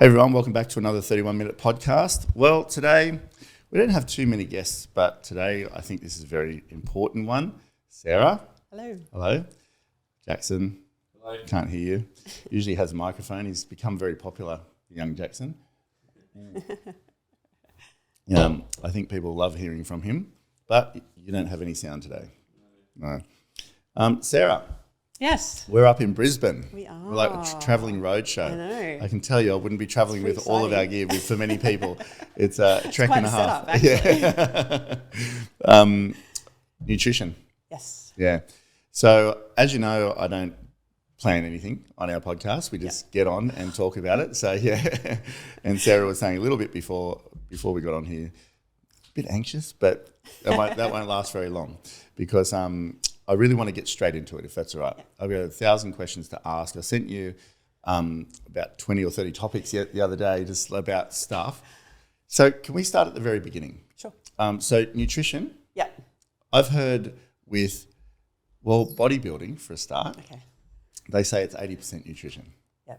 Hey everyone, welcome back to another 31-minute podcast. Well, today we don't have too many guests, but today I think this is a very important one. Sarah. Hello. Hello. Jackson. Hello. Can't hear you. Usually has a microphone. He's become very popular, young Jackson. I think people love hearing from him, but you don't have any sound today. No. Sarah. Yes. We're up in Brisbane. We are. We're like a travelling roadshow. I know. I can tell you I wouldn't be travelling with all of our gear for many people. It's a trek quite and a a half. setup, Yeah. Nutrition. Yes. Yeah. So as you know, I don't plan anything on our podcast. We just get on and talk about it. So yeah. And Sarah was saying a little bit before we got on here, a bit anxious, but that won't last very long because I really want to get straight into it, if that's all right. Yeah. I've got 1,000 questions to ask. I sent you about 20 or 30 topics the other day just about stuff. So can we start at the very beginning? Sure. So nutrition. Yeah. I've heard with, bodybuilding for a start. Okay. They say it's 80% nutrition. Yeah.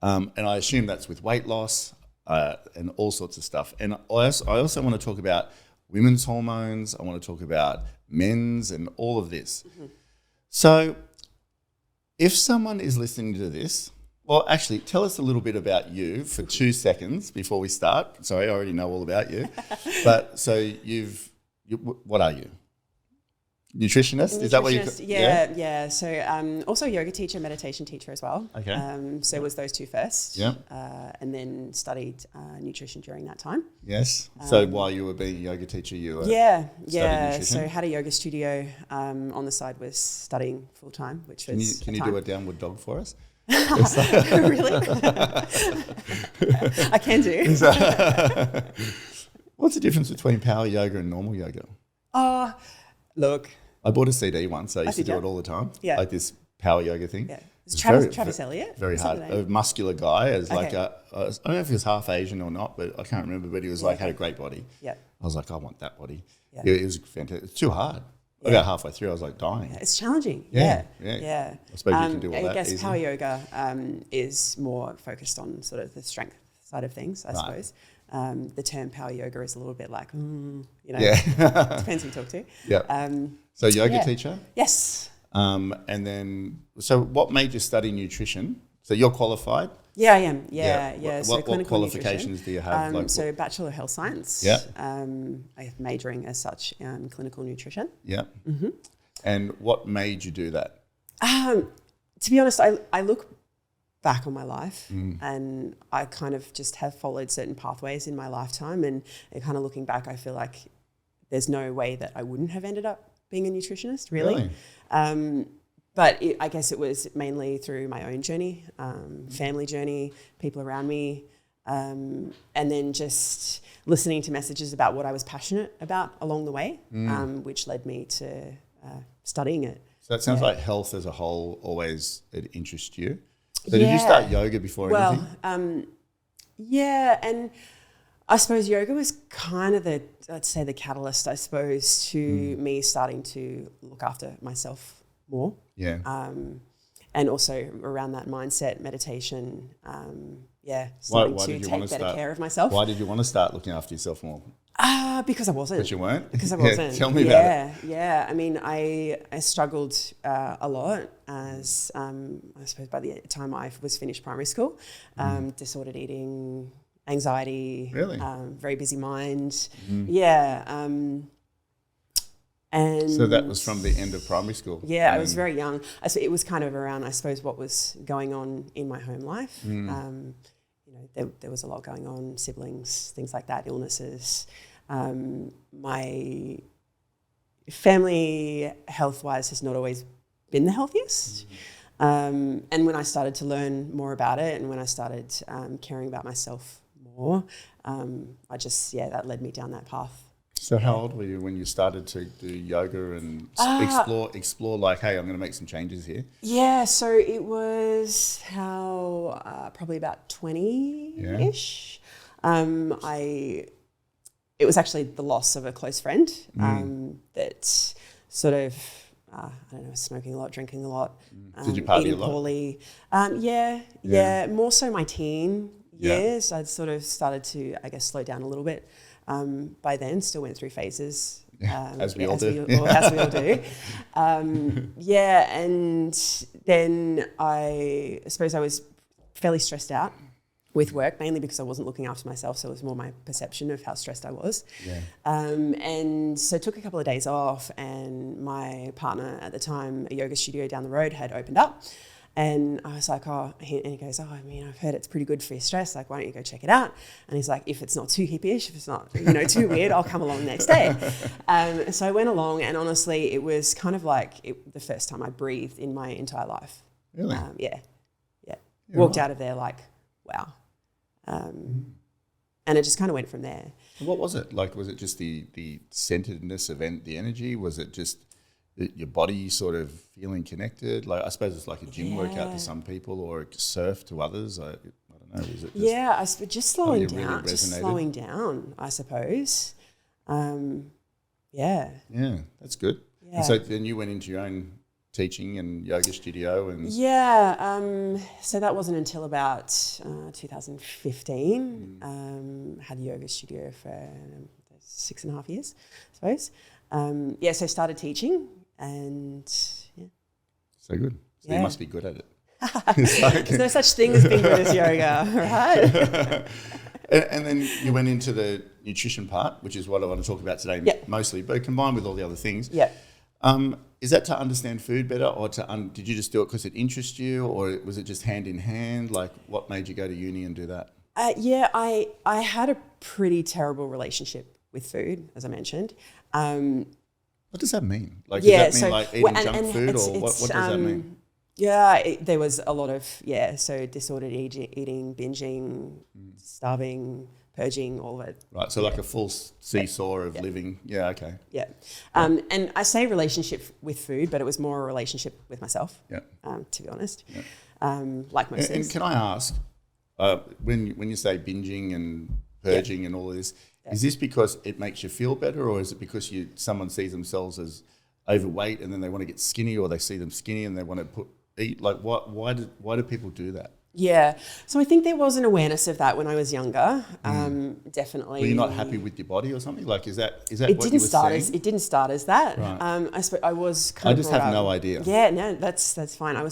And I assume that's with weight loss and all sorts of stuff. And I also want to talk about women's hormones. I want to talk about men's and all of this. Mm-hmm. So if someone is listening to this, well, actually, tell us a little bit about you for 2 seconds before we start. Sorry, I already know all about you. But so what are you? Nutritionist? Is that what you? Yeah. So also yoga teacher, meditation teacher as well. Okay. So it was those two first. Yeah. And then studied nutrition during that time. Yes. So while you were being a yoga teacher, you were nutrition. So had a yoga studio on the side, was studying full time, which was. Can you do a downward dog for us? Really? I can do. What's the difference between power yoga and normal yoga? Look. I bought a CD once. I used to do it all the time. Yeah. Like this power yoga thing. Yeah. It's Travis Elliott. Very hard. A muscular guy. As like I don't know if he was half Asian or not, but I can't remember. But he was had a great body. Yeah. I was like, I want that body. Yeah. It was fantastic. It's too hard. I got halfway through. I was like dying. It's challenging. Yeah. I suppose you can do all that. I guess easily. power yoga is more focused on sort of the strength side of things, I suppose. The term power yoga is a little bit like, depends who you talk to. Yeah. So yoga teacher? Yes. And then, so what made you study nutrition? So you're qualified? Yeah, I am. Yeah. So what qualifications do you have? So Bachelor of Health Science. Yeah. I have majoring as such in clinical nutrition. Yeah. Mm-hmm. And what made you do that? To be honest, I look back on my life and I kind of just have followed certain pathways in my lifetime, and kind of looking back, I feel like there's no way that I wouldn't have ended up being a nutritionist, really. But I guess it was mainly through my own journey, family journey, people around me, and then just listening to messages about what I was passionate about along the way, which led me to studying it. So it sounds like health as a whole always it interests you. So did you start yoga before anything? And I suppose yoga was kind of the catalyst, I suppose, to me starting to look after myself more. Yeah. And also around that mindset, meditation, starting to take better care of myself. Why did you want to start looking after yourself more? Because I wasn't. Because you weren't? Because I wasn't. Tell me about it. Yeah. I mean, I struggled a lot as, I suppose by the time I was finished primary school, disordered eating, anxiety, really? Very busy mind. Yeah. And so that was from the end of primary school? Yeah, I was very young. It was kind of around, I suppose, what was going on in my home life. There was a lot going on, siblings, things like that, illnesses. My family, health-wise, has not always been the healthiest. And when I started to learn more about it, and when I started caring about myself more, that led me down that path. So how old were you when you started to do yoga and explore like, hey, I'm going to make some changes here? Yeah, so it was probably about 20-ish. It was actually the loss of a close friend that sort of, smoking a lot, drinking a lot, Did you party eating a lot? poorly. More so my teen years, I'd sort of started to, I guess, slow down a little bit. By then, still went through phases. As we all do. As we all do. And then I suppose I was fairly stressed out with work, mainly because I wasn't looking after myself, so it was more my perception of how stressed I was. Yeah. And so took a couple of days off, and my partner at the time, a yoga studio down the road, had opened up. And I was like, and he goes, I mean, I've heard it's pretty good for your stress. Like, why don't you go check it out? And he's like, if it's not too hippie-ish, if it's not, too weird, I'll come along the next day. So I went along, and honestly, it was kind of like the first time I breathed in my entire life. Really? Yeah. Walked out of there like, wow. And it just kind of went from there. What was it? Like, was it just the centeredness of the energy? Was it just your body sort of feeling connected? Like, I suppose it's like a gym workout to some people, or surf to others. I don't know. Is it just slowing down. Really just slowing down, I suppose. Yeah, that's good. Yeah. And so then you went into your own teaching and yoga studio and so that wasn't until about 2015. Had a yoga studio for 6.5 years, I suppose. So started teaching, and so good. So you must be good at it. There's no such thing as being good as yoga, right? And then you went into the nutrition part, which is what I want to talk about today mostly, but combined with all the other things. Yeah. Is that to understand food better, or did you just do it because it interests you, or was it just hand in hand? Like, what made you go to uni and do that? I had a pretty terrible relationship with food, as I mentioned. What does that mean? Like, does that mean like eating junk food, or what does that mean? There was a lot of, so disordered eating, binging, starving, purging, all of it. Right, so like a full seesaw of living. Yeah, okay. Yeah. And I say relationship with food, but it was more a relationship with myself, to be honest, like most things. And can I ask, when you say binging and purging and all of this, is this because it makes you feel better, or is it because someone sees themselves as overweight and then they want to get skinny, or they see them skinny and they want to eat? Like, why do people do that? Yeah. So I think there was an awareness of that when I was younger. Definitely. Were you not happy with your body or something? Like, is that it what you were saying? It didn't start as that. Right. I was kind of. I just have no idea. Yeah, no, that's fine. I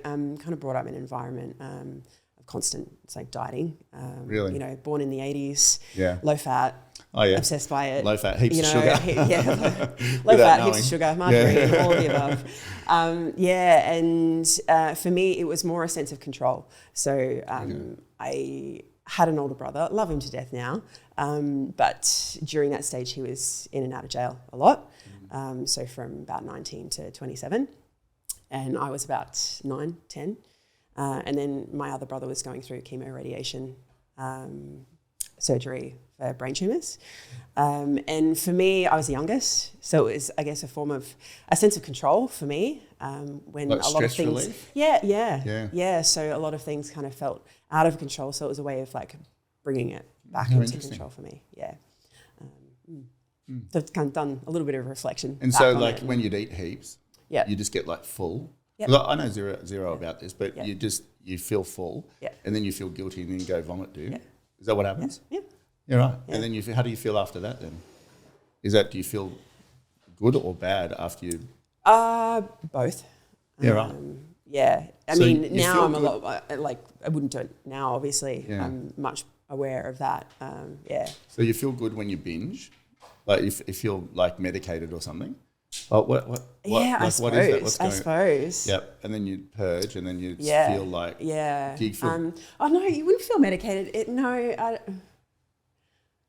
kind of brought up in an environment of constant dieting. Really? Born in the 80s. Yeah. Low fat. Oh yeah. Obsessed by it. Low fat, heaps of sugar. Low fat, heaps of sugar, margarine, all of the above. And for me, it was more a sense of control. So I had an older brother, love him to death now, but during that stage, he was in and out of jail a lot. So from about 19 to 27, and I was about 9, 10. And then my other brother was going through chemo radiation surgery for brain tumours. And for me, I was the youngest. So it was, I guess, a sense of control for me when like a lot of things. Relief? Yeah. So a lot of things kind of felt out of control. So it was a way of bringing it back into control for me. Yeah. So I've kind of done a little bit of reflection. And so when you'd eat heaps, Yeah. you just get full. Yep. Look, I know zero about this, but you feel full, and then you feel guilty and then you go vomit, do you? Yeah. Is that what happens? Yeah. You're right. Yeah. And then how do you feel after that then? Do you feel good or bad after you? Both. Yeah, right. Yeah. I So mean, you now feel I'm good. a lot, I wouldn't do it now, obviously. Yeah. I'm much aware of that. Yeah. So you feel good when you binge? Like if you feel medicated or something? What I suppose. what is that? What's I going suppose. Yep. And then you purge and then you feel like... Yeah. Do you feel... oh, no, you wouldn't feel medicated.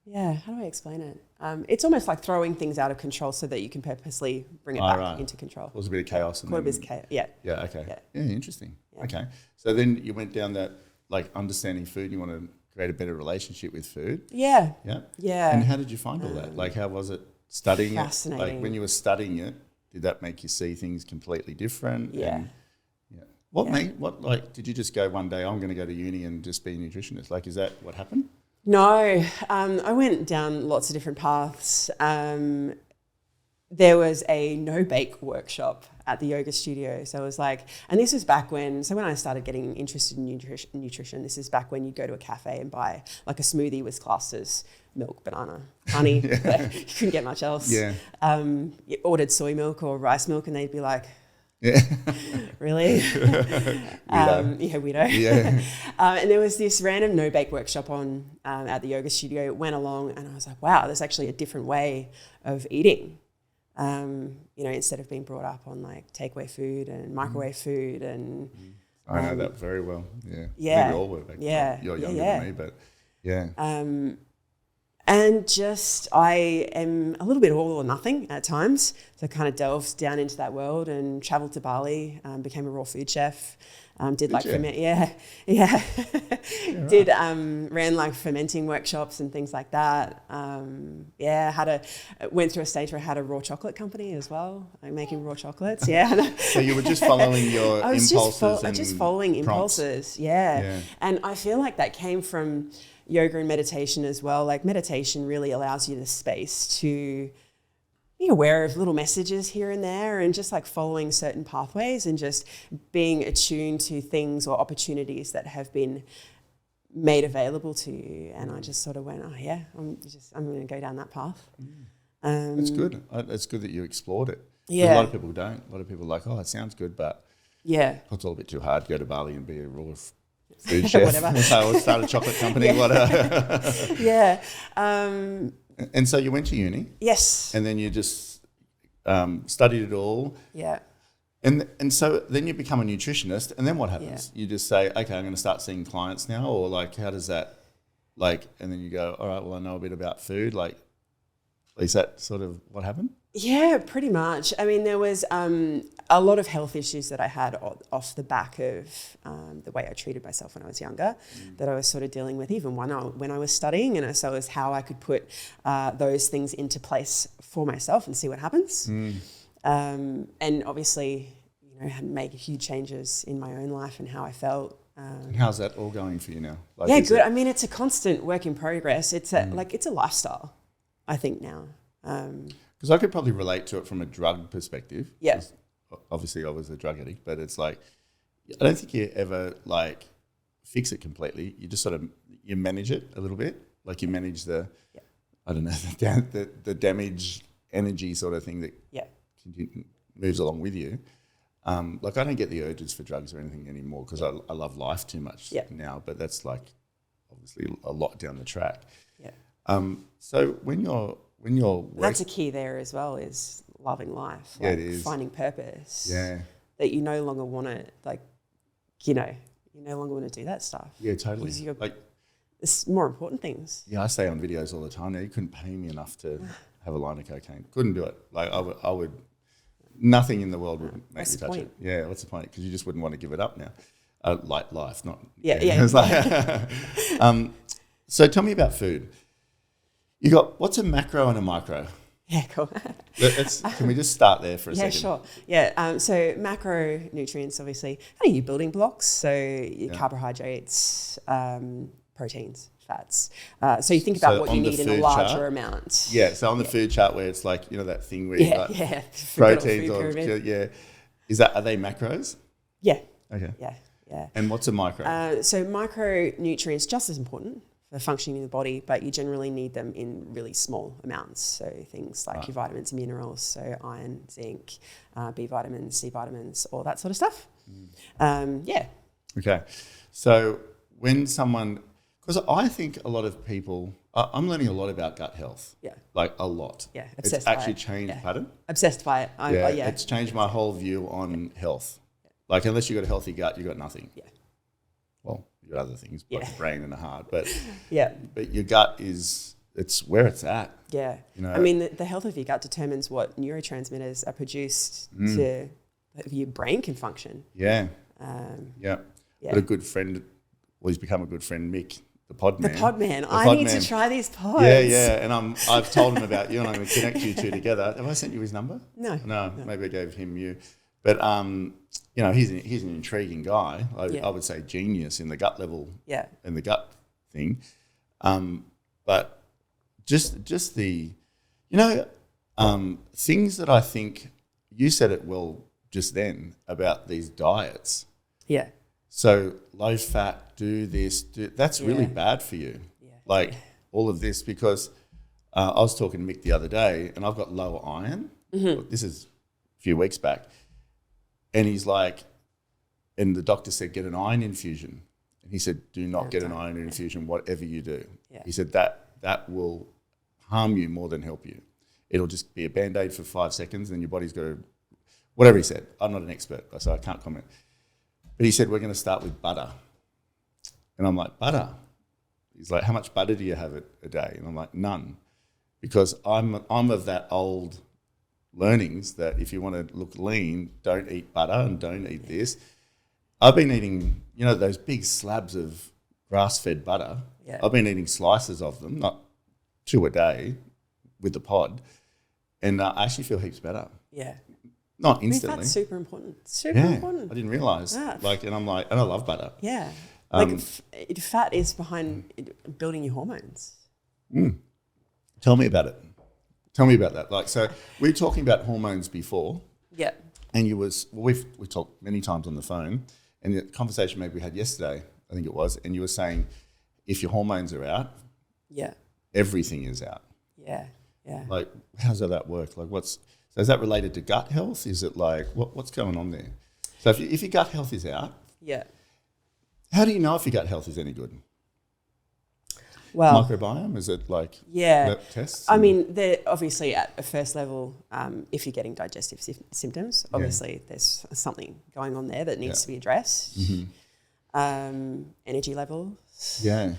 Yeah, how do I explain it? It's almost like throwing things out of control so that you can purposely bring it back into control. Cause a bit of chaos. Cause a bit of chaos, yeah. Yeah, okay. Yeah. Interesting. Yeah. Okay. So then you went down that, understanding food, you want to create a better relationship with food. Yeah. Yeah? Yeah. And how did you find all that? How was it studying fascinating. it? When you were studying it, did that make you see things completely different? Yeah. Did you just go one day, I'm going to go to uni and just be a nutritionist? Is that what happened? No, I went down lots of different paths. There was a no-bake workshop at the yoga studio. So it was like, and this was back when I started getting interested in nutrition, this is back when you'd go to a cafe and buy like a smoothie was classed as milk, banana, honey. You couldn't get much else. Yeah. You ordered soy milk or rice milk and they'd be like, Yeah. really? Weirdo. Yeah. And there was this random no-bake workshop on at the yoga studio. It went along and I was like, wow, there's actually a different way of eating. Instead of being brought up on like takeaway food and microwave food and I know that very well. Yeah. Yeah. I think we all were back then. You're younger than me, but yeah. And just I am a little bit all or nothing at times. So I kind of delved down into that world and traveled to Bali, became a raw food chef. Did ran like fermenting workshops and things like that. Went through a stage where I had a raw chocolate company as well, like making raw chocolates. Yeah. So you were just following your impulses just following prompts. Impulses. Yeah. And I feel like that came from yoga and meditation as well. Like meditation really allows you the space to be aware of little messages here and there and just like following certain pathways and just being attuned to things or opportunities that have been made available to you. And I just sort of went, oh yeah, I'm going to go down that path. It's good. It's good that you explored it. Yeah. A lot of people don't. A lot of people are like, oh, it sounds good, but it's all a bit too hard. Go to Bali and be a raw food chef. Whatever. Or start a chocolate company, whatever. Yeah. And so you went to uni. Yes. And then you just studied it all. Yeah. And so then you become a nutritionist, and then what happens? Yeah. You just say, okay, I'm going to start seeing clients now, or like, how does that, like, and then you go, all right, well, I know a bit about food. Like, is that sort of what happened? Yeah, pretty much. I mean, there was a lot of health issues that I had off the back of the way I treated myself when I was younger that I was sort of dealing with even when I was studying. And so it was how I could put those things into place for myself and see what happens. And obviously, had made huge changes in my own life and how I felt. And how's that all going for you now? Like, yeah, good. I mean, it's a constant work in progress. It's it's a lifestyle, I think now. Because I could probably relate to it from a drug perspective. Yeah. Obviously, I was a drug addict, but it's like, I don't think you ever like fix it completely. You just sort of, you manage it a little bit. Like you manage the, I don't know, the damage energy sort of thing that moves along with you. Like I don't get the urges for drugs or anything anymore because I love life too much now, but that's like obviously a lot down the track. Yeah. So when you're that's a key there as well is loving life, like it is. Finding purpose. Yeah. That you no longer want to you no longer want to do that stuff. Yeah, totally. Like it's more important things. Yeah, I say on videos all the time now, you couldn't pay me enough to have a line of cocaine. Couldn't do it. Like I would nothing in the world would make me touch it. Yeah, what's the point? Because you just wouldn't want to give it up now. Like life, not... Yeah. It's like, so tell me about food. You got, what's a macro and a micro? Yeah, cool. Can we just start there for a second? Yeah, sure. Yeah, so macronutrients, obviously, are your building blocks. So your carbohydrates, proteins, fats. So you think about what you need in a larger amount. Yeah, so on the food chart where it's like, that thing where you got proteins or, are they macros? Yeah. Okay. Yeah. And what's a micro? So micronutrients, just as important for functioning in the body, but you generally need them in really small amounts. So things like your vitamins and minerals, so iron, zinc, B vitamins, C vitamins, all that sort of stuff. Okay. So when someone, because I think a lot of people, I'm learning a lot about gut health. Yeah. Like a lot. Yeah. It's actually changed, pardon? Obsessed by it. It's changed my whole view on health. Like unless you've got a healthy gut, you've got nothing. Yeah. Well, you've got other things, like the brain and the heart. But but your gut it's where it's at. Yeah. I mean, the health of your gut determines what neurotransmitters are produced to your brain can function. Yeah. But a good friend, he's become a good friend, Mick, the pod man. I need to try these pods. Yeah. And I've told him about you and I'm going to connect you two together. Have I sent you his number? No. Maybe I gave him you. But, he's an intriguing guy. I would say genius in the gut level and the gut thing. But just the, things that I think, you said it well just then about these diets. Yeah. So low fat, do this, that's really bad for you. Yeah. Like all of this, because I was talking to Mick the other day and I've got lower iron. This is a few weeks back. And he's like, and the doctor said, get an iron infusion. And he said, do not get an iron infusion, whatever you do. Yeah. He said that will harm you more than help you. It'll just be a Band-Aid for 5 seconds and your body's got to, whatever he said. I'm not an expert, so I can't comment. But he said, we're going to start with butter. And I'm like, butter? He's like, how much butter do you have a day? And I'm like, none. Because I'm of that old learnings that if you want to look lean, don't eat butter and don't eat this. I've been eating, those big slabs of grass-fed butter. Yeah. I've been eating slices of them, not 2 a day with the pod, and I actually feel heaps better. Yeah. Not instantly. Fat's super important. Super important. I didn't realise. Yeah. And I'm like, and I love butter. Yeah. Fat is behind building your hormones. Tell me about it. Tell me about that. Like, so we were talking about hormones before. Yeah. And we talked many times on the phone, and the conversation maybe we had yesterday, I think it was, and you were saying if your hormones are out, everything is out. Yeah. Yeah. Like, how does that work? Like, so is that related to gut health? Is it like, what's going on there? So if your gut health is out, how do you know if your gut health is any good? Well, microbiome, is it like tests? I mean, they're obviously at a first level, if you're getting digestive symptoms, obviously there's something going on there that needs to be addressed. Energy levels. Yeah.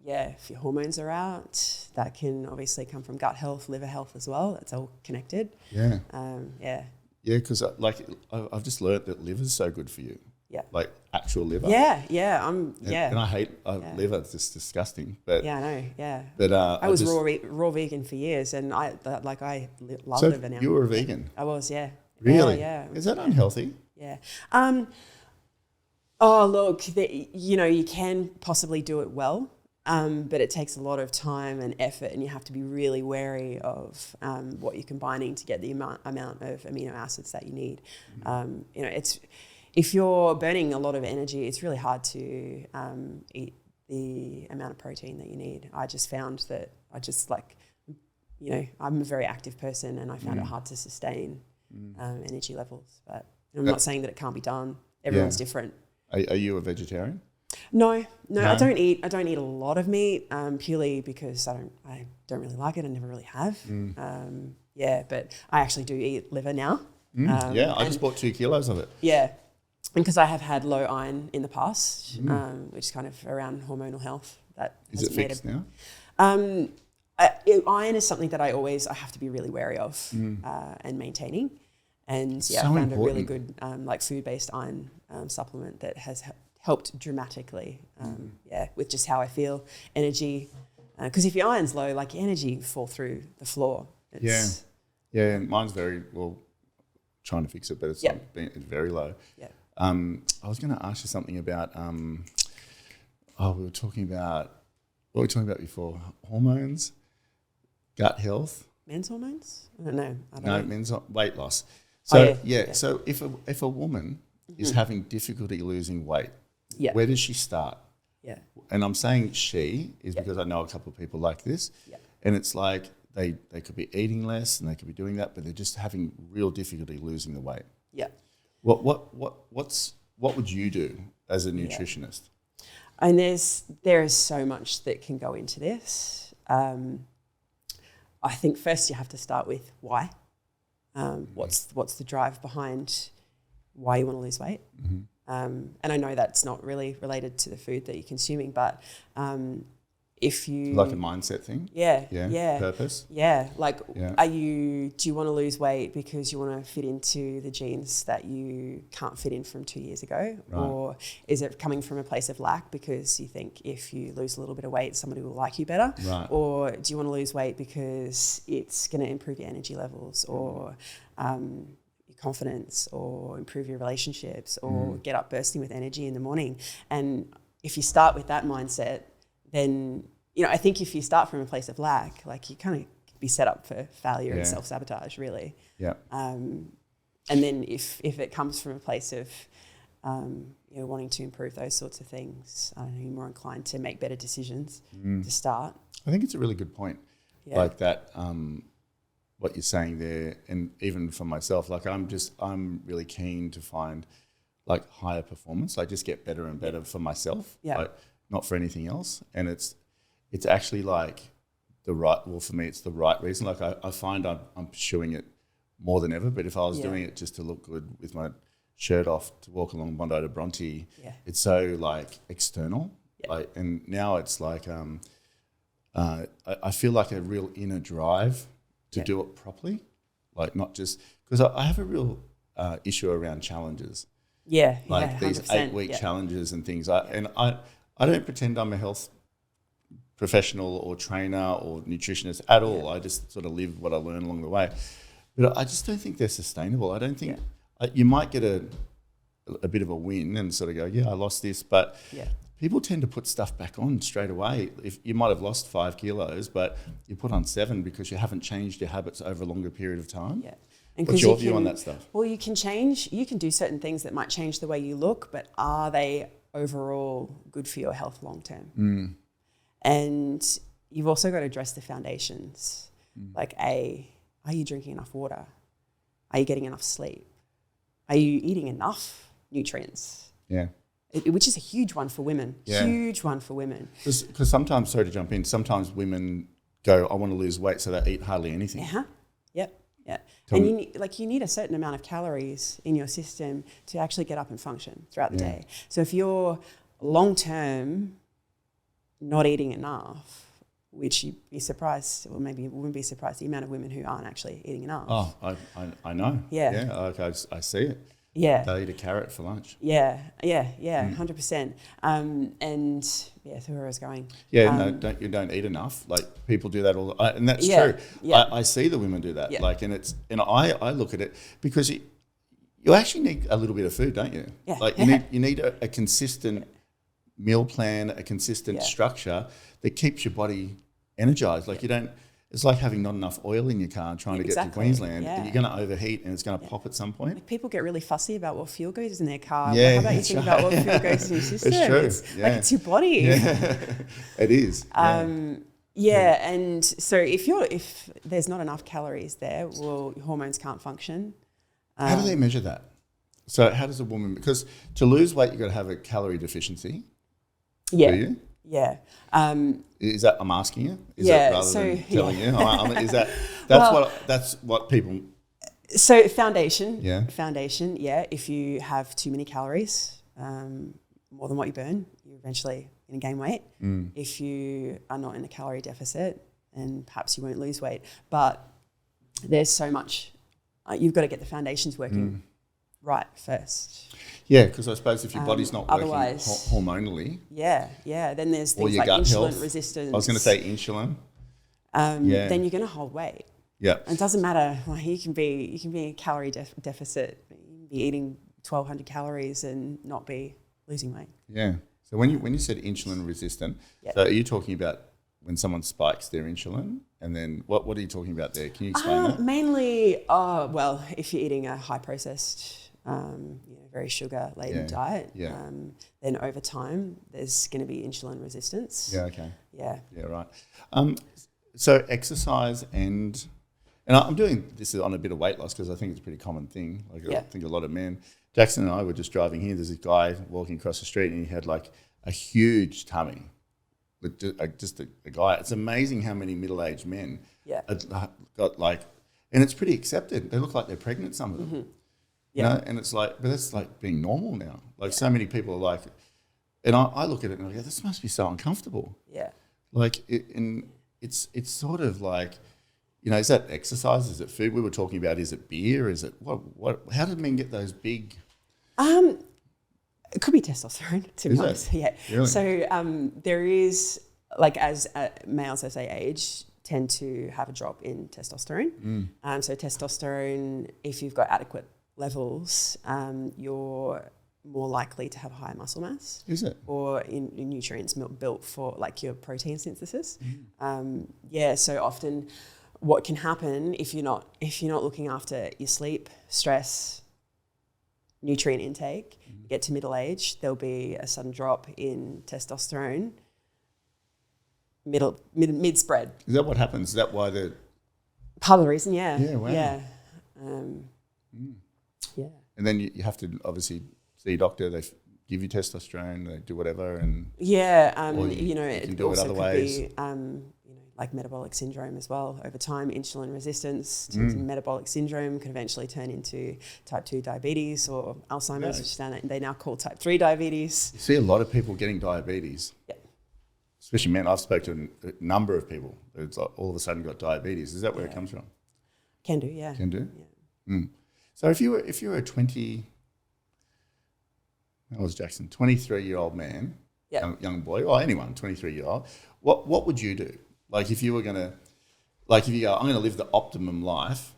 If your hormones are out, that can obviously come from gut health, liver health as well. That's all connected. Yeah. Yeah, because I've just learnt that liver's so good for you. Yeah. Like actual liver. Yeah. And I hate liver. It's just disgusting. But yeah, I know. Yeah. But I was raw vegan for years, and I love liver now. You were a vegan? I was. Yeah. Really? Yeah. Is that unhealthy? Yeah. Oh, look, you can possibly do it well, but it takes a lot of time and effort, and you have to be really wary of what you're combining to get the amount of amino acids that you need. If you're burning a lot of energy, it's really hard to eat the amount of protein that you need. I just found that I'm a very active person, and I found it hard to sustain energy levels. But I'm not saying that it can't be done. Everyone's different. Are you a vegetarian? No, I don't eat a lot of meat purely because I don't really like it. I never really have. But I actually do eat liver now. I just bought 2 kilos of it. Yeah. And because I have had low iron in the past, which is kind of around hormonal health. Is it fixed now? Iron is something that I have to be really wary of and maintaining. And I found a really good food-based iron supplement that has helped dramatically, with just how I feel, energy. Because if your iron's low, your energy fall through the floor. Mine's very well. Trying to fix it, but it's very low. Yeah. I was going to ask you something about. We were talking about what were we talking about before? Hormones, gut health. Men's hormones? I don't know. Men's weight loss. So So if a woman is having difficulty losing weight, where does she start? Yeah. And I'm saying she is because I know a couple of people like this, and it's like they could be eating less and they could be doing that, but they're just having real difficulty losing the weight. Yeah. What would you do as a nutritionist? And there is so much that can go into this. I think first you have to start with why. What's the drive behind why you want to lose weight? And I know that's not really related to the food that you're consuming, but if you like a mindset thing, purpose, do you want to lose weight because you want to fit into the jeans that you can't fit in from 2 years ago, or is it coming from a place of lack because you think if you lose a little bit of weight somebody will like you better, or do you want to lose weight because it's going to improve your energy levels or your confidence or improve your relationships or get up bursting with energy in the morning? And if you start with that mindset, then, I think if you start from a place of lack, you kind of be set up for failure and self-sabotage, really. Yeah. And then if it comes from a place of, wanting to improve those sorts of things, I don't know, you're more inclined to make better decisions to start. I think it's a really good point. Yeah. Like that, what you're saying there, and even for myself, like I'm really keen to find like higher performance. I just get better and better for myself, like, not for anything else. And it's actually like for me, it's the right reason. Like I find I'm pursuing it more than ever. But if I was doing it just to look good with my shirt off to walk along Bondi to Bronte, it's so like external. Like, and now it's like I feel like a real inner drive to do it properly, like not just because I have a real issue around challenges. Like these 8-week challenges and things. And I don't pretend I'm a health professional or trainer or nutritionist at all. I just sort of live what I learn along the way. But I just don't think they're sustainable. I don't think you might get a bit of a win and sort of go, I lost this, but people tend to put stuff back on straight away. If you might have lost 5 kilos, but you put on 7 because you haven't changed your habits over a longer period of time. And what's your view on that stuff? Well, you can do certain things that might change the way you look, but are they overall good for your health long term? And you've also got to address the foundations. Like are you drinking enough water? Are you getting enough sleep? Are you eating enough nutrients? Which is a huge one for women. Huge one for women. Because sometimes, sorry to jump in, sometimes women go, I want to lose weight, so they eat hardly anything. And you need a certain amount of calories in your system to actually get up and function throughout the day. So if you're long term not eating enough, which you'd be surprised, or maybe you wouldn't be surprised, the amount of women who aren't actually eating enough. Oh, I know. I see it. They eat a carrot for lunch. 100%. And that's where I was going. You don't eat enough. Like people do that all, and that's true. I see the women do that. Like, and I look at it because you actually need a little bit of food, don't you? Like you need a consistent meal plan, a consistent structure that keeps your body energized. Like you don't. It's like having not enough oil in your car trying to get to Queensland. And you're going to overheat and it's going to pop at some point. Like people get really fussy about what fuel goes in their car. How about you think about what fuel goes in your system? It's true. It's your body. It is. And so if there's not enough calories there, well, your hormones can't function. How do they measure that? So how does a woman, because to lose weight, you've got to have a calorie deficiency. Do you? Is that, I'm asking you? Is that rather than telling you? Is that, that's what people. So foundation. If you have too many calories, more than what you burn, you're eventually going to gain weight. If you are not in a calorie deficit, and perhaps you won't lose weight. But there's so much, you've got to get the foundations working right first. Because I suppose if your body's not working hormonally. Then there's things like insulin resistance. I was going to say insulin. Then you're going to hold weight. And it doesn't matter. Like you can be a calorie deficit. You can be eating 1,200 calories and not be losing weight. So when you said insulin resistant, so are you talking about when someone spikes their insulin? And then what are you talking about there? Can you explain that? Mainly, if you're eating a high processed, very sugar laden diet, then over time there's going to be insulin resistance. Right. So exercise and I'm doing this on a bit of weight loss because I think it's a pretty common thing. Like I think a lot of men. Jackson and I were just driving here. There's this guy walking across the street and he had like a huge tummy. Just a guy. It's amazing how many middle-aged men got like, and it's pretty accepted. They look like they're pregnant, some of them. You know, and it's like, but that's like being normal now. Like so many people are like, and I look at it and I go, this must be so uncomfortable. Like, it's sort of like, is that exercise? Is it food? We were talking about, is it beer? Is it what? How did men get those big? It could be testosterone, to be honest. Really? So there is, like, as males as they age, tend to have a drop in testosterone. So testosterone, if you've got adequate levels, you're more likely to have higher muscle mass. Is it? Or in nutrients built for like your protein synthesis. So often what can happen if you're not looking after your sleep, stress, nutrient intake, you get to middle age, there'll be a sudden drop in testosterone, mid spread. Is that what happens? Is that why the part of the reason? Yeah. Yeah. Wow. Yeah. Yeah. And then you have to obviously see a doctor. They give you testosterone. They do whatever, and yeah. or You know, can it do it also other could ways. be like metabolic syndrome as well. Over time, insulin resistance to metabolic syndrome could eventually turn into type 2 diabetes or Alzheimer's, which they now call type 3 diabetes. You see a lot of people getting diabetes. Yeah. Especially men. I've spoken to a number of people that's all of a sudden got diabetes. Is that where it comes from? Can do, yeah. Can do? Yeah. Mm. So if you were a 23-year-old man, young boy, or anyone, 23-year-old, what would you do? Like if you were going to, like if you go, I'm going to live the optimum life,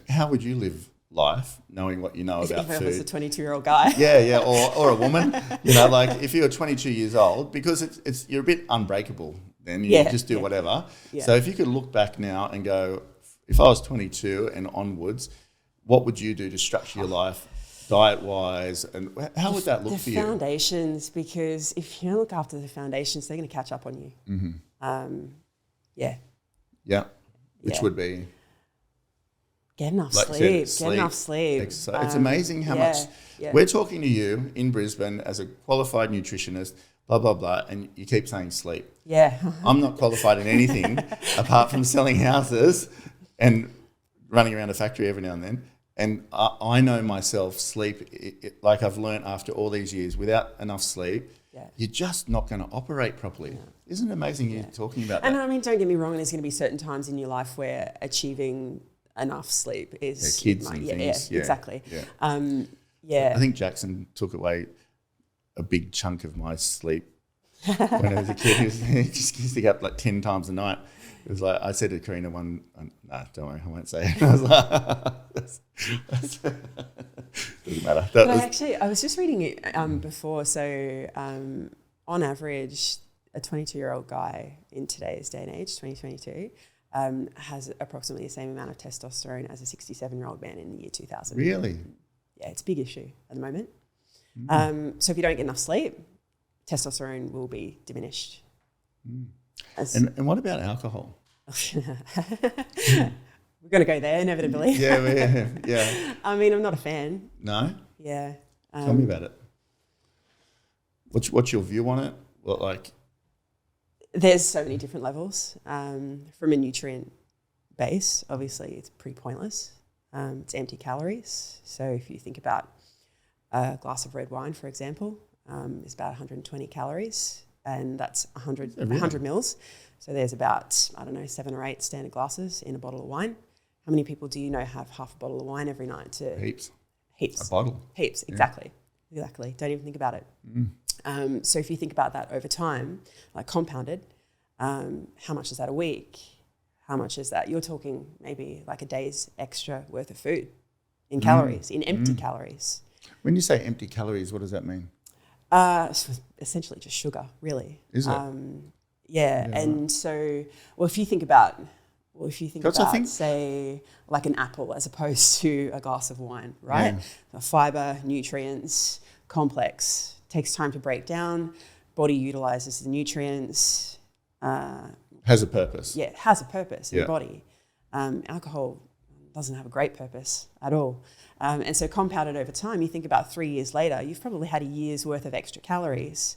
how would you live life knowing what you know about food? If I was a 22-year-old guy. Yeah, or a woman. You know, like if you're 22 years old, because it's you're a bit unbreakable then. You just do whatever. Yeah. So if you could look back now and go, if I was 22 and onwards, what would you do to structure your life diet-wise, and how would that look for you? The foundations, because if you don't look after the foundations, they're going to catch up on you. Mm-hmm. Yeah. Which would be? Get enough sleep. Get enough sleep. It's amazing how much. Yeah. We're talking to you in Brisbane as a qualified nutritionist, blah, blah, blah, and you keep saying sleep. Yeah. I'm not qualified in anything apart from selling houses and running around a factory every now and then. And I know myself, sleep, like I've learned after all these years, without enough sleep, you're just not going to operate properly. Yeah. Isn't it amazing you talking about that? And I mean, don't get me wrong, there's going to be certain times in your life where achieving enough sleep is... kids and things. Yeah, exactly. Yeah. I think Jackson took away a big chunk of my sleep when I was a kid. He just used to get up like 10 times a night. It was like, I said to Karina don't worry, I won't say it. I was like, doesn't matter. I was just reading it before. So on average, a 22-year-old guy in today's day and age, 2022, has approximately the same amount of testosterone as a 67-year-old man in the year 2000. Really? Yeah, it's a big issue at the moment. So if you don't get enough sleep, testosterone will be diminished. And what about alcohol? We're going to go there inevitably. Yeah. I mean, I'm not a fan. No? Yeah. Tell me about it. What's your view on it? What, like? There's so many different levels. From a nutrient base, obviously, it's pretty pointless. It's empty calories. So if you think about a glass of red wine, for example, is about 120 calories, and that's 100 mils. So there's about, 7 or 8 standard glasses in a bottle of wine. How many people do you know have half a bottle of wine every night? Heaps. A bottle. Heaps, exactly. Yeah. Exactly. Don't even think about it. So if you think about that over time, like compounded, how much is that a week? How much is that? You're talking maybe like a day's extra worth of food in calories, in empty calories. When you say empty calories, what does that mean? Essentially just sugar, really. Is it? And so, if you think about, say, like an apple as opposed to a glass of wine, right? Yeah. The fiber, nutrients, complex, takes time to break down, body utilizes the nutrients. Has a purpose. Yeah, it has a purpose in the body. Alcohol doesn't have a great purpose at all. And so compounded over time, you think about 3 years later, you've probably had a year's worth of extra calories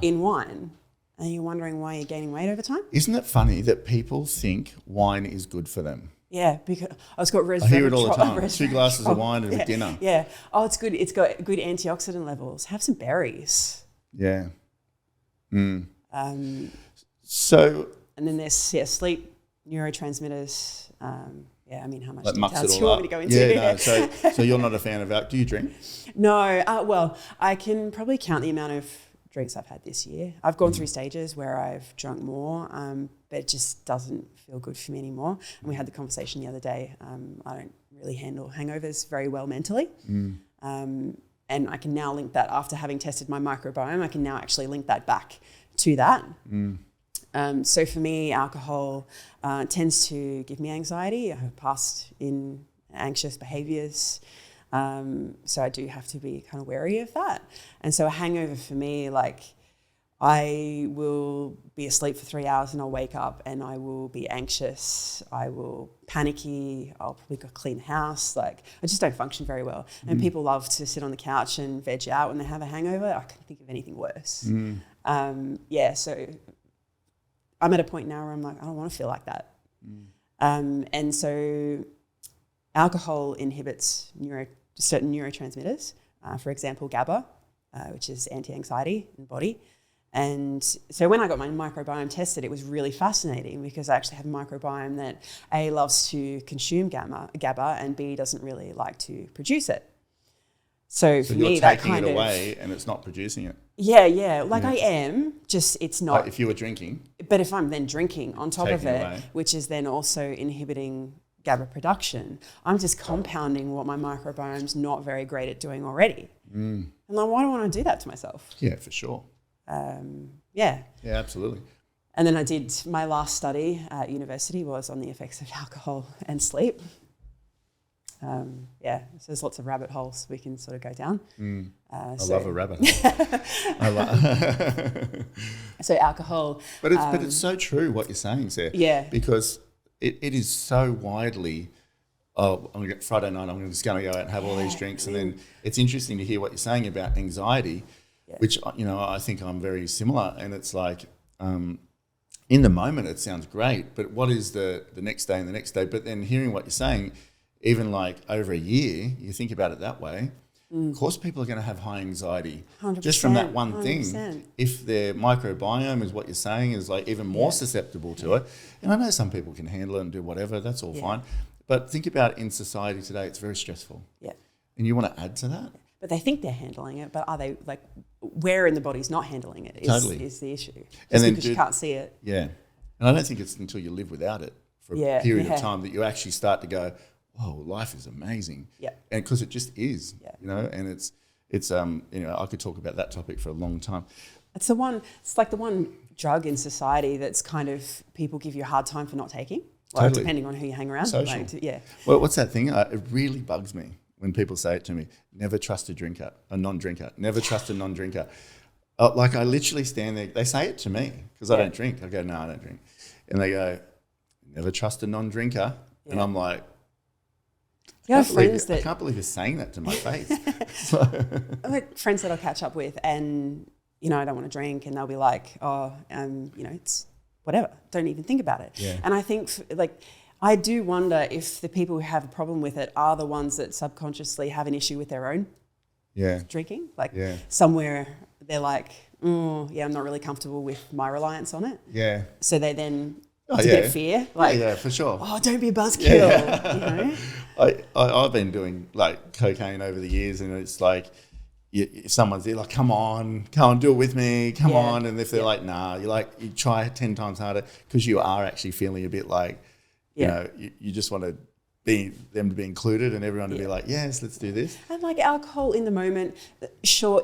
in wine. And you're wondering why you're gaining weight over time? Isn't it funny that people think wine is good for them? Yeah, because I hear it all the time. 2 glasses of wine at dinner. Yeah. Oh, it's good. It's got good antioxidant levels. Have some berries. Yeah. So. And then there's sleep, neurotransmitters. How much detail do you want me to go into? So you're not a fan of do you drink? No. Well, I can probably count the amount of drinks I've had this year. I've gone through stages where I've drunk more, but it just doesn't feel good for me anymore. And we had the conversation the other day. I don't really handle hangovers very well mentally. And I can now link that after having tested my microbiome. I can now actually link that back to that. So for me, alcohol tends to give me anxiety. I have past in anxious behaviours. So I do have to be kind of wary of that. And so a hangover for me, like I will be asleep for 3 hours and I'll wake up and I will be anxious. I will panicky. I'll probably go clean the house. Like I just don't function very well. And people love to sit on the couch and veg out when they have a hangover. I can't think of anything worse. So I'm at a point now where I'm like, I don't want to feel like that. And so alcohol inhibits certain neurotransmitters, for example, GABA, which is anti-anxiety in the body. And so when I got my microbiome tested, it was really fascinating because I actually have a microbiome that A, loves to consume GABA and B, doesn't really like to produce it. So for me, that kind of... you're taking it away and it's not producing it. Yeah. I am, just it's not... Like if you were drinking. But if I'm then drinking on top of it, away. which is then also inhibiting GABA production, I'm just compounding what my microbiome's not very great at doing already. And like, why do I want to do that to myself? Yeah, for sure. Yeah, absolutely. And then I did my last study at university was on the effects of alcohol and sleep. So there's lots of rabbit holes we can sort of go down. I love a rabbit hole. So alcohol. But it's so true what you're saying, Sarah. Yeah. Because it is so widely. Friday night I'm just going to go out and have all these drinks, and then it's interesting to hear what you're saying about anxiety. Which, I think I'm very similar. And it's like, in the moment, it sounds great, but what is the next day and the next day? But then hearing what you're saying, even like over a year, you think about it that way, of course people are going to have high anxiety. 100%, just from that one 100%. thing. If their microbiome is what you're saying is like even more susceptible to it. And I know some people can handle it and do whatever, that's all fine. But think about in society today, it's very stressful. Yeah. And you want to add to that? But they think they're handling it, but are they, like, where in the body's not handling it is the issue. Just because you can't see it. Yeah. And I don't think it's until you live without it for a period of time that you actually start to go, whoa, life is amazing. Yeah. And because it just is, and it's I could talk about that topic for a long time. It's like the one drug in society that's kind of people give you a hard time for not taking. Like, depending on who you hang around. Social. Well, what's that thing? It really bugs me when people say it to me. Never trust a non-drinker. Never trust a non-drinker. Like I literally stand there. They say it to me because I don't drink. I go, no, I don't drink. And they go, never trust a non-drinker. Yeah. And I'm like, I can't believe you're saying that to my face. I have friends that I'll catch up with and, I don't want to drink, and they'll be like, it's whatever. Don't even think about it. Yeah. And I think I do wonder if the people who have a problem with it are the ones that subconsciously have an issue with their own drinking. Somewhere they're like, I'm not really comfortable with my reliance on it. Yeah. So they then get fear. Like, for sure. Oh, don't be a buzzkill. I've been doing like cocaine over the years, and it's like, if someone's there, like, come on, do it with me, come on. And if they're like, nah, you try 10 times harder because you are actually feeling a bit like, you just want to them to be included and everyone to be like, yes, let's do this. And like alcohol in the moment, sure,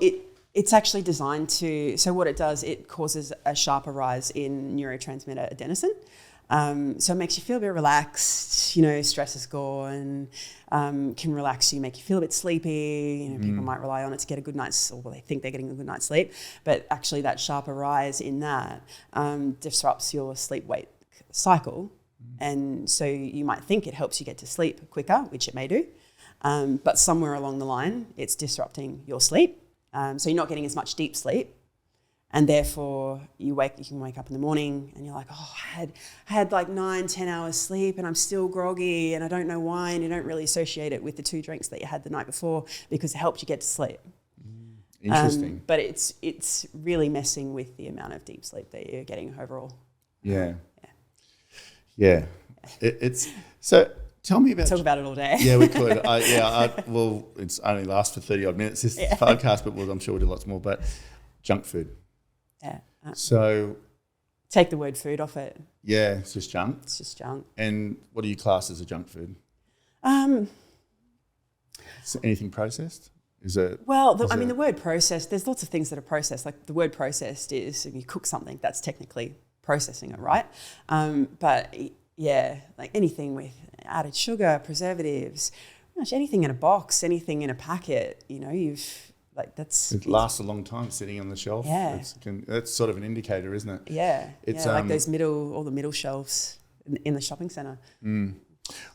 it's actually designed to, so what it does, it causes a sharper rise in neurotransmitter adenosine. So it makes you feel a bit relaxed, stress is gone, can relax you, make you feel a bit sleepy. People might rely on it to get a good night's, or they think they're getting a good night's sleep, but actually that sharper rise in that disrupts your sleep-wake cycle. And so you might think it helps you get to sleep quicker, which it may do, but somewhere along the line, it's disrupting your sleep. So you're not getting as much deep sleep. And therefore you can wake up in the morning and you're like, I had like 9-10 hours sleep and I'm still groggy and I don't know why. And you don't really associate it with the 2 drinks that you had the night before because it helped you get to sleep. Interesting. But it's really messing with the amount of deep sleep that you're getting overall. Yeah. It's so. Tell me about. Talk about it all day. Yeah, we could. Well, it's only lasts for 30 odd minutes this podcast, but I'm sure we'll do lots more. But junk food. Yeah. So. Take the word food off it. Yeah, it's just junk. It's just junk. And what do you class as a junk food? Is anything processed? Is it? Well, the word processed. There's lots of things that are processed. Like the word processed is if you cook something, that's technically processing it, right? But yeah, like anything with added sugar, preservatives, pretty much anything in a box, anything in a packet, you know, it lasts a long time sitting on the shelf. Yeah. That's sort of an indicator, isn't it? Yeah. It's like all the middle shelves in the shopping centre.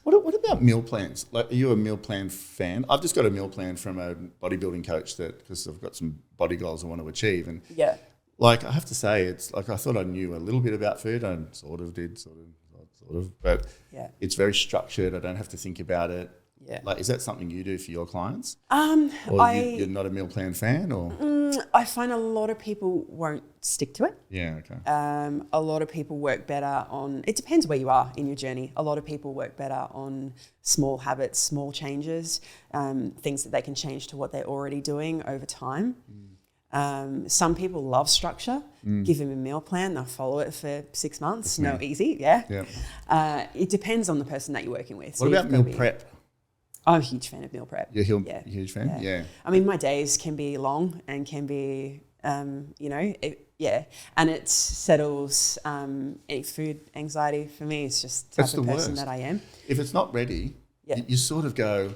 What about meal plans? Like, are you a meal plan fan? I've just got a meal plan from a bodybuilding coach because I've got some body goals I want to achieve. And yeah, like, I have to say, it's like I thought I knew a little bit about food. I sort of did, but yeah, it's very structured. I don't have to think about it. yeah. Like, is that something you do for your clients? You're not a meal plan fan, or? I find a lot of people won't stick to it. Yeah, okay. A lot of people work better on, it depends where you are in your journey. A lot of people work better on small habits, small changes, things that they can change to what they're already doing over time. Some people love structure. Give them a meal plan, they'll follow it for 6 months. No, easy, yeah. It depends on the person that you're working with. What about meal prep? I'm a huge fan of meal prep. You're a huge fan? Yeah. I mean, my days can be long and can be, and it settles any food anxiety for me. It's just the type of person that I am. If it's not ready, you sort of go,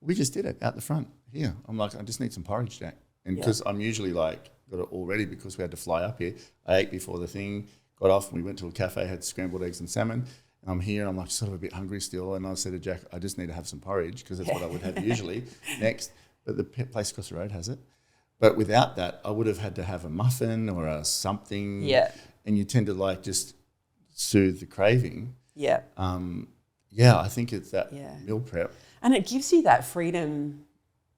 we just did it out the front here. I'm like, I just need some porridge, Jack. And because I'm usually like, got it all ready because we had to fly up here. I ate before the thing, got off, and we went to a cafe, had scrambled eggs and salmon. I'm here and I'm like sort of a bit hungry still, and I said to Jack, I just need to have some porridge because that's what I would have usually next. But the place across the road has it. But without that, I would have had to have a muffin or a something. Yeah. And you tend to like just soothe the craving. Yeah. I think it's that meal prep. And it gives you that freedom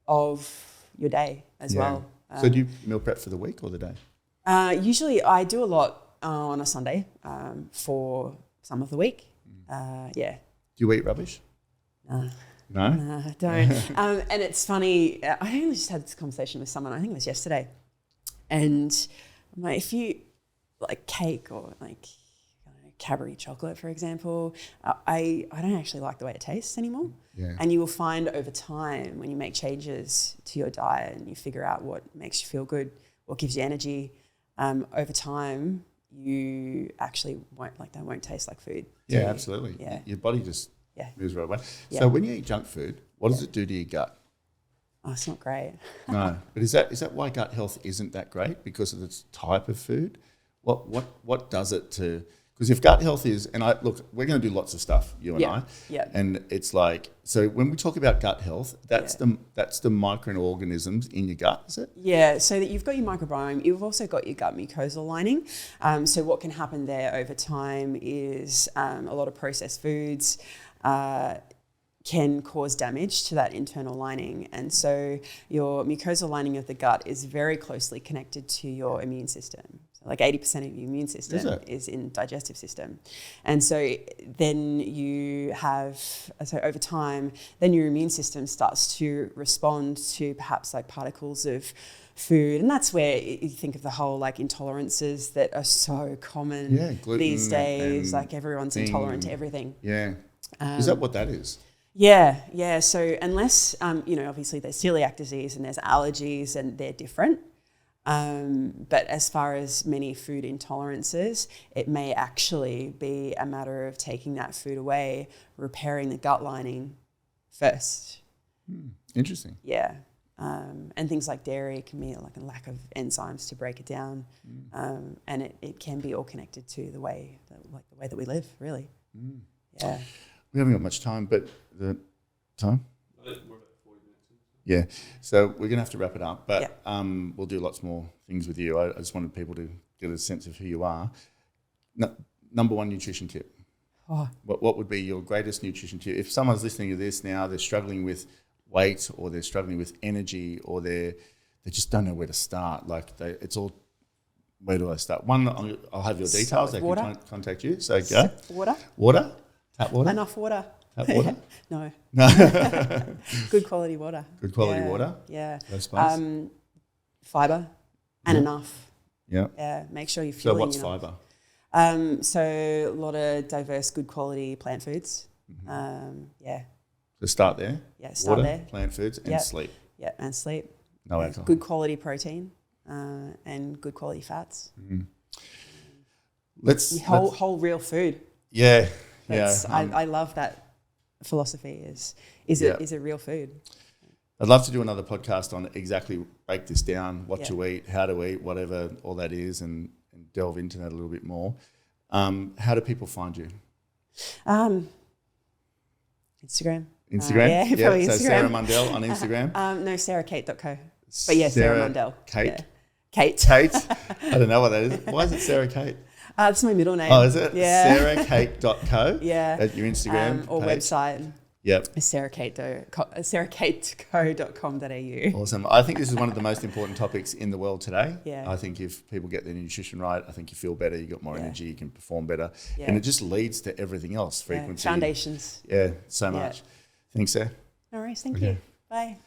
of your day as well. So do you meal prep for the week or the day? Usually I do a lot on a Sunday for some of the week. Do you eat rubbish? No? No, I don't. And it's funny, I only just had this conversation with someone, I think it was yesterday, and I'm like, if you like cake or like Cadbury chocolate, for example, I don't actually like the way it tastes anymore. Yeah. And you will find over time when you make changes to your diet and you figure out what makes you feel good, what gives you energy, over time you actually won't taste like food. Yeah, absolutely. Yeah. Your body just moves right away. Yeah. So when you eat junk food, what does it do to your gut? Oh, it's not great. No, but is that why gut health isn't that great? Because of its type of food? What does it to? Because if gut health is, and we're going to do lots of stuff, you and I. Yeah. And it's like, so when we talk about gut health, that's the microorganisms in your gut, is it? Yeah. So that you've got your microbiome, you've also got your gut mucosal lining. So what can happen there over time is a lot of processed foods can cause damage to that internal lining. And so your mucosal lining of the gut is very closely connected to your immune system. So like 80% of your immune system is in digestive system. And so then over time, then your immune system starts to respond to perhaps like particles of food. And that's where you think of the whole like intolerances that are so common these days. Like everyone's intolerant to everything. Yeah. Is that what that is? Yeah. So unless, obviously there's celiac disease and there's allergies and they're different. But as far as many food intolerances, it may actually be a matter of taking that food away, repairing the gut lining first. Interesting. Yeah. And things like dairy can be like a lack of enzymes to break it down. And it can be all connected to the way that we live, really. Yeah. We haven't got much time, but the time? We're about 40 minutes. Yeah. So we're going to have to wrap it up, but we'll do lots more things with you. I just wanted people to get a sense of who you are. Number one nutrition tip. Oh. What would be your greatest nutrition tip? If someone's listening to this now, they're struggling with weight or they're struggling with energy or they just don't know where to start. It's all, where do I start? One, I'll have your details. They can contact you. So go. Water? Tap water? Enough water. Tap water? No. Good quality water. Good quality water? Yeah. No spice? Fibre and enough. Yeah. Yeah. Make sure you're fueling. So what's fibre? So a lot of diverse, good quality plant foods. So start there. Yeah, start water, there. Plant foods and sleep. Yeah, and sleep. No alcohol. Good quality protein and good quality fats. Whole real food. Yeah. I love that philosophy. Is it real food? I'd love to do another podcast on exactly break this down, what you eat, how to eat, whatever all that is, and delve into that a little bit more. How do people find you? Instagram. Instagram? Probably So Instagram. Sarah Mundell on Instagram? No, SarahKate.co. But yeah, Sarah Mundell. Kate? Yeah. Kate. Kate? I don't know what that is. Why is it Sarah Kate? That's my middle name. Oh, is it? Yeah. SarahKate.co? Yeah. At your Instagram or page? website. Yep. SarahKateco.com.au. Awesome. I think this is one of the most important topics in the world today. Yeah. I think if people get their nutrition right, I think you feel better, you got more energy, you can perform better. Yeah. And it just leads to everything else, frequency. Foundations. Yeah, so much. Thanks, Sarah. No worries. Thank you. Bye.